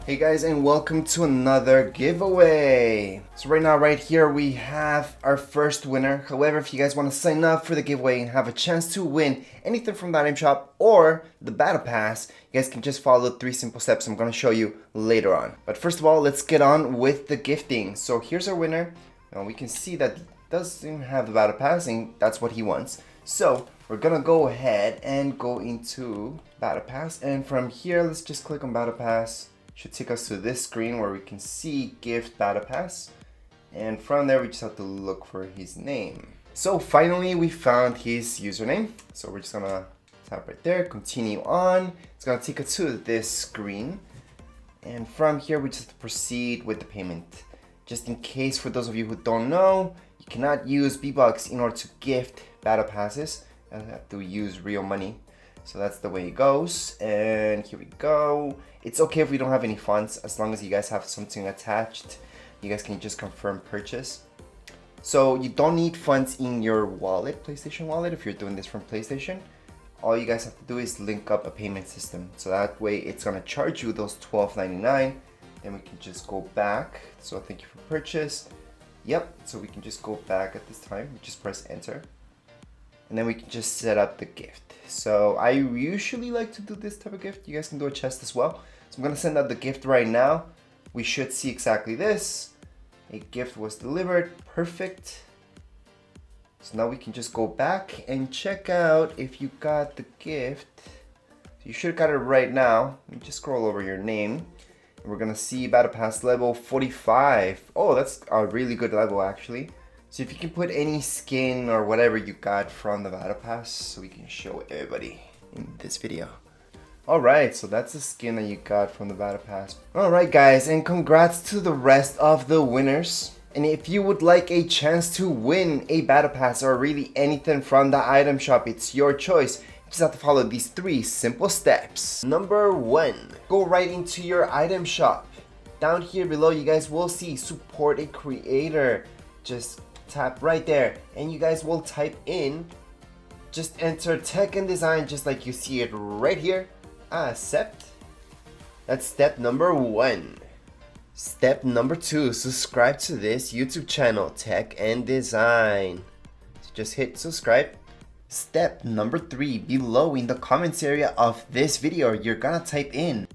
Hey guys, and welcome to another giveaway. So right now, right here, we have our first winner. However, if you guys want to sign up for the giveaway and have a chance to win anything from the item shop or the battle pass, you guys can just follow the 3 simple steps I'm going to show you later on. But first of all, let's get on with the gifting. So here's our winner. Now we can see that he doesn't have the battle pass, and that's what he wants. So we're gonna go ahead and go into battle pass, and from here, let's just click on battle pass. Should take us to this screen where we can see gift battle pass, and from there we just have to look for his name. So finally we found his username, so we're just gonna tap right there, continue on. It's gonna take us to this screen, and from here we just have to proceed with the payment. Just in case, for those of you who don't know, you cannot use V-Bucks in order to gift battle passes. You have to use real money. So that's the way it goes, and here we go. It's okay if we don't have any funds, as long as you guys have something attached. You guys can just confirm purchase. So you don't need funds in your wallet, PlayStation wallet, if you're doing this from PlayStation. All you guys have to do is link up a payment system. So that way it's gonna charge you those $12.99. Then we can just go back. So thank you for purchase. Yep, so we can just go back at this time. We just press enter. And then we can just set up the gift. So I usually like to do this type of gift. You guys can do a chest as well. So I'm gonna send out the gift right now. We should see exactly this. A gift was delivered, perfect. So now we can just go back and check out if you got the gift. So you should have got it right now. Let me just scroll over your name. And we're gonna see battle pass level 45. Oh, that's a really good level actually. So if you can put any skin or whatever you got from the battle pass, so we can show everybody in this video. Alright, so that's the skin that you got from the battle pass. Alright guys, and congrats to the rest of the winners. And if you would like a chance to win a battle pass or really anything from the item shop, it's your choice. You just have to follow these 3 simple steps. Number 1, go right into your item shop. Down here below, you guys will see support a creator. Just tap right there and you guys will type in, just enter tech and design just like you see it right here. Accept. That's step number 1. Step number 2, subscribe to this YouTube channel, Tech and Design. So just hit subscribe. Step number 3, below in the comments area of this video, you're gonna type in,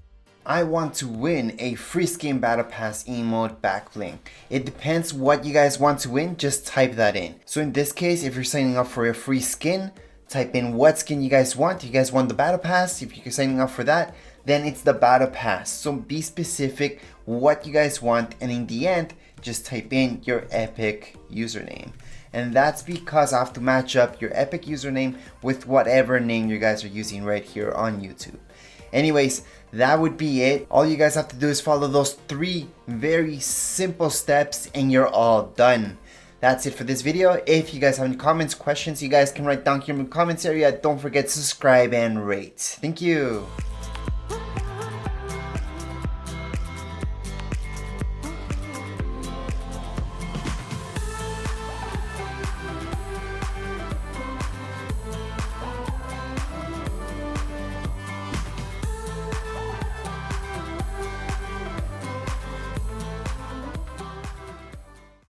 I want to win a free skin battle pass emote back bling. It depends what you guys want to win, just type that in. So in this case, if you're signing up for a free skin, type in what skin you guys want. You guys want the battle pass. If you're signing up for that, then it's the battle pass. So be specific what you guys want, and in the end, just type in your epic username. And that's because I have to match up your epic username with whatever name you guys are using right here on YouTube. Anyways, that would be it. All you guys have to do is follow those 3 very simple steps and you're all done. That's it for this video. If you guys have any comments, questions, you guys can write down here in the comments area. Don't forget to subscribe and rate. Thank you.